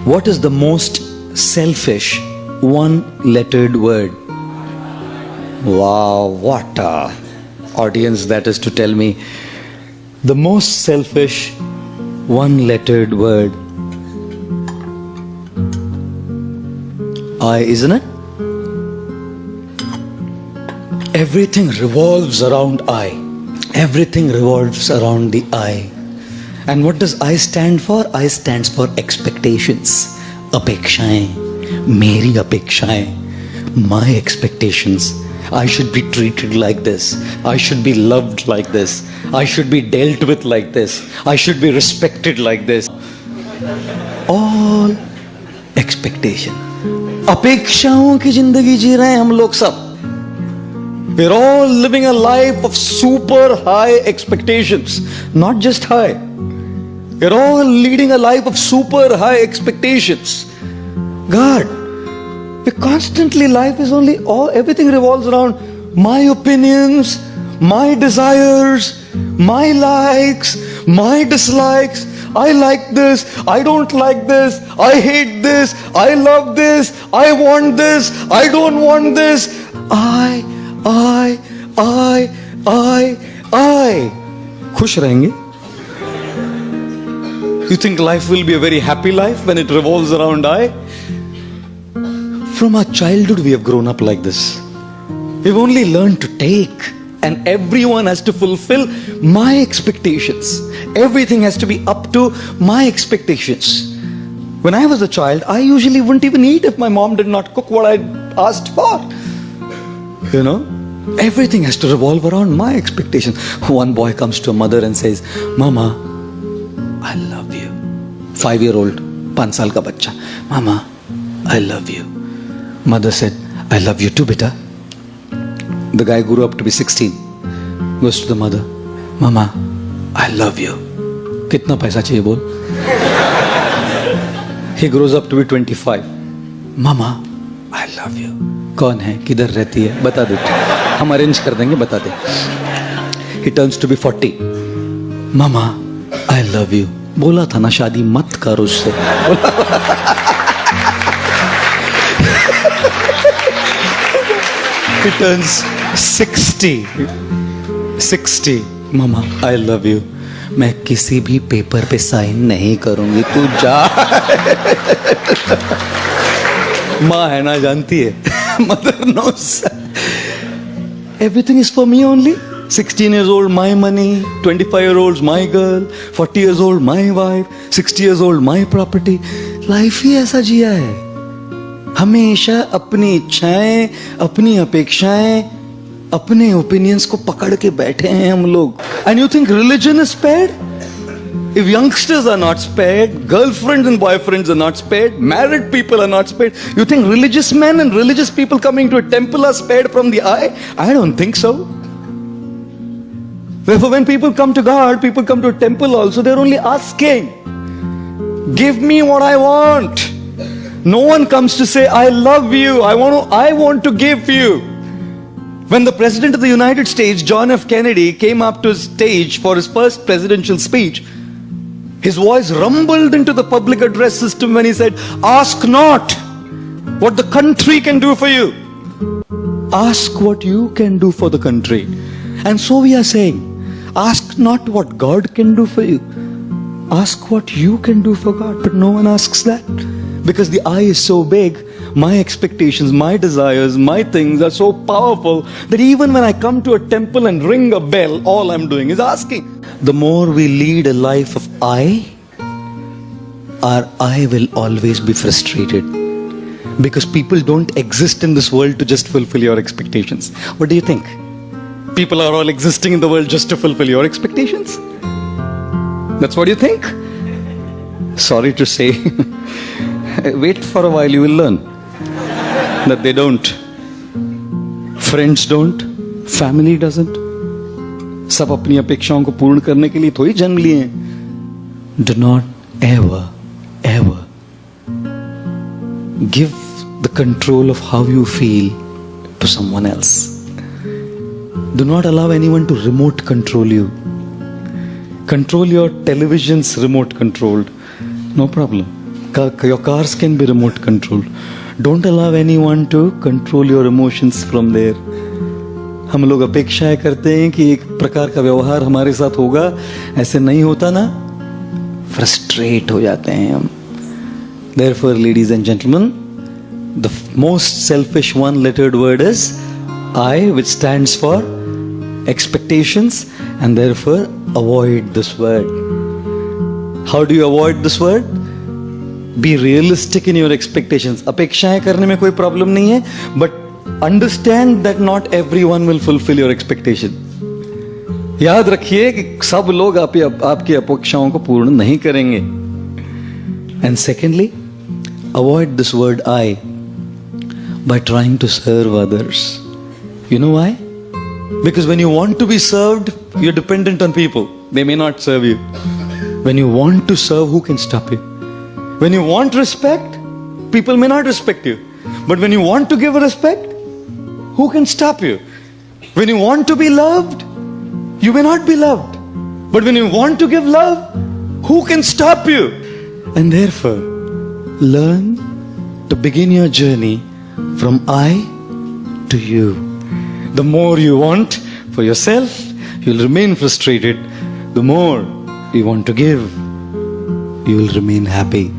What is the most selfish one-lettered word? Wow, what a audience that is to tell me. The most selfish one-lettered word. I, isn't it? Everything revolves around I. Everything revolves around the I. And what does I stand for? I stands for expectations. Apekshaएं, मेरी अपेक्षाएं, my expectations. I should be treated like this. I should be loved like this. I should be dealt with like this. I should be respected like this. All expectation. अपेक्षाओं की जिंदगी जी रहे हैं हम लोग सब. We're all living a life of super high expectations. Not just high. We're all leading a life of super high expectations. God, we constantly, life is only, everything revolves around my opinions, my desires, my likes, my dislikes. I like this, I don't like this, I hate this, I love this, I want this, I don't want this. I. खुश रहेंगे? You think life will be a very happy life when it revolves around I? From our childhood we have grown up like this. We've only learned to take, and everyone has to fulfill my expectations. Everything has to be up to my expectations. When I was a child, I usually wouldn't even eat if my mom did not cook what I asked for. You know, everything has to revolve around my expectations. One boy comes to a mother and says, Mama, I love you. 5-year-old, 5 साल का बच्चा. Mama, I love you. Mother said, I love you too, beta. The guy grew up to be 16. Goes to the mother, Mama, I love you. कितना पैसा चाहिए बोल? He grows up to be 25. Mama, I love you. कौन है, किधर रहती है, बता दे, हम अरेंज कर देंगे, बता दे. He turns to be 40. Mama, I love you. बोला था ना शादी मत कर उससे. He turns 60. Mama, I love you. मैं किसी भी पेपर पे साइन नहीं करूंगी, तू जा. माँ है ना, जानती है. Mother knows. Everything is for me only. 16 years old, my money. 25-year-olds, my girl. 40 years old, my wife. 60 years old, my property. Life ही ऐसा जिया है. हमेशा अपनी इच्छाएं, अपनी अपेक्षाएं, अपने opinions को पकड़ के बैठे हैं हम लोग. And you think religion is spared? If youngsters are not spared, girlfriends and boyfriends are not spared, married people are not spared, you think religious men and religious people coming to a temple are spared from the eye? I don't think so. Therefore, when people come to God, people come to a temple also, they're only asking, give me what I want. No one comes to say, I love you, I want to give you. When the President of the United States, John F. Kennedy, came up to the stage for his first presidential speech, his voice rumbled into the public address system when he said, ask not what the country can do for you. Ask what you can do for the country. And so we are saying, ask not what God can do for you. Ask what you can do for God. But no one asks that. Because the I is so big, my expectations, my desires, my things are so powerful that even when I come to a temple and ring a bell, all I'm doing is asking. The more we lead a life of I, our I will always be frustrated. Because people don't exist in this world to just fulfill your expectations. What do you think? People are all existing in the world just to fulfill your expectations? That's what you think? Sorry to say. Wait for a while, you will learn that they don't. Friends don't. Family doesn't. सब अपनी अपेक्षाओं को पूर्ण करने के लिए थोड़ी जन्म लिए हैं. Do not ever give the control of how you feel to someone else. Do not allow anyone to remote control you. Control your television's remote controlled. No problem. Your cars can be remote controlled. Don't allow anyone to control your emotions from there. हम लोग अपेक्षाएं करते हैं कि एक प्रकार का व्यवहार हमारे साथ होगा, ऐसे नहीं होता ना, फ्रस्ट्रेट हो जाते हैं हम. Therefore, ladies and gentlemen, the most selfish one-lettered word is I, which stands for expectations, and therefore avoid this word. How do you avoid this word? Be realistic in your expectations. अपेक्षाएं करने में कोई problem नहीं है, but understand that not everyone will fulfill your expectation. याद रखिए कि सब लोग आपकी अपेक्षाओं को पूर्ण नहीं करेंगे. And secondly, avoid this word I by trying to serve others. You know why? Because when you want to be served, you're dependent on people. They may not serve you. When you want to serve, who can stop you? When you want respect, people may not respect you. But when you want to give respect, who can stop you? When you want to be loved, you may not be loved. But when you want to give love, who can stop you? And therefore, learn to begin your journey from I to you. The more you want for yourself, you'll remain frustrated. The more you want to give, you will remain happy.